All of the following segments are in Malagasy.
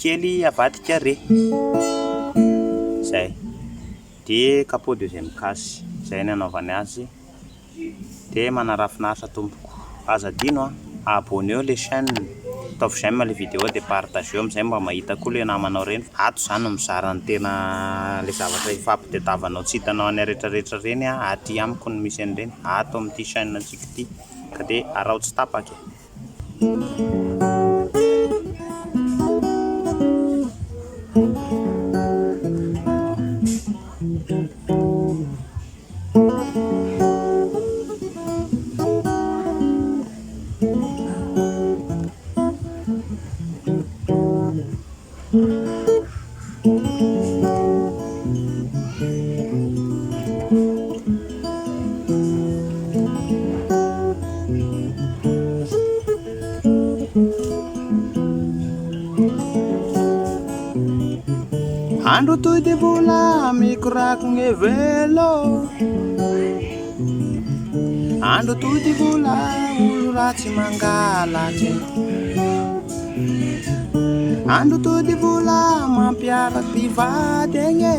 kely avadika re zay dia kapody izay mikasy izay ny anaovany azy dia manarafinaritra tompoko aza dino abonné le chaîne ataovy j'aime le vidéo dia partageo amin'izay mba mahita koa le namanao reny ato izany no mizara ny tena le zavatra ifampitadiavanao tsy hitanao any rehetrarehetra reny aty amiko no misy an'ireny ato amin'ity chaîne antsika ity ka dia arao tsy tapaka andro toy dia vola mikorako ny velo andro toy dia vola olo ratsy mangalatsy andro toy dia vola mampiaraky vady egny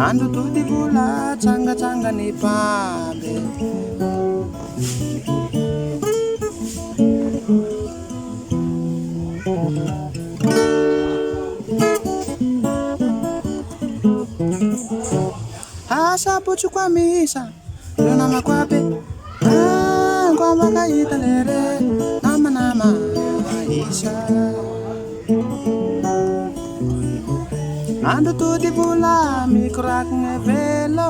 andro toy dia vola tsangatsangany baby asapotsy kwa misa reo namako aby ngo makahita lere namanama isa andro to dia vola mikorako ny velo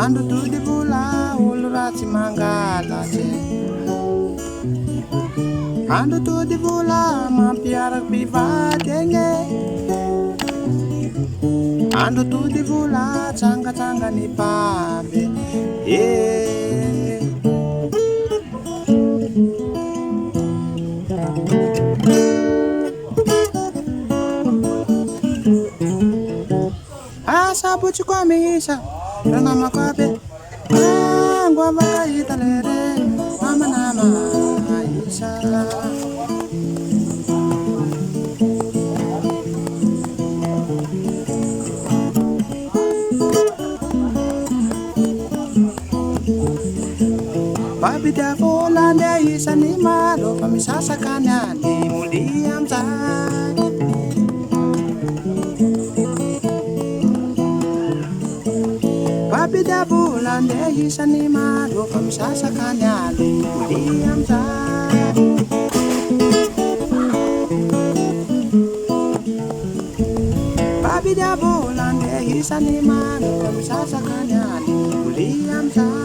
andro to dia vola olo ratsy mangalatsy andro to dia vola mampiaraky mpivady egny andro to dia vola tsangatsangany baby asapotsy kwa misa reo namako aby ngo makahita lere namanama isa baby dia vola ndia isany maro fa misasakany any moli amizay baby dia vola ndia isany maro fa misasakany any moli amizay baby dia vola ndia isany maro fa misasakany any moli amizay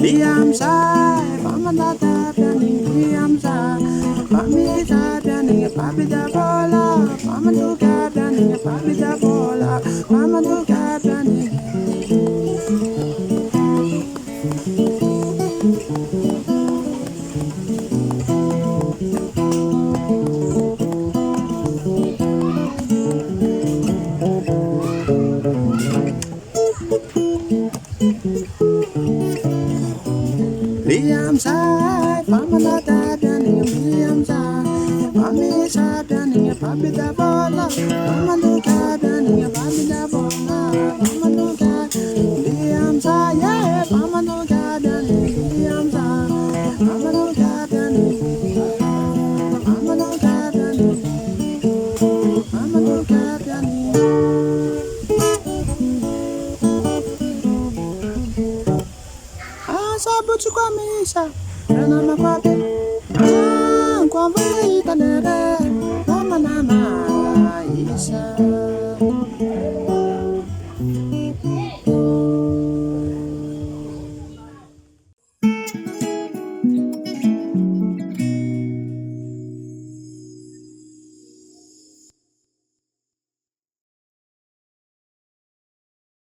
Biamsai, Pamanata, Planning, Biamsai, Pamita, Planning, Papi da Bola, Pamatuka, Planning, Papi da Bola, Pamatu.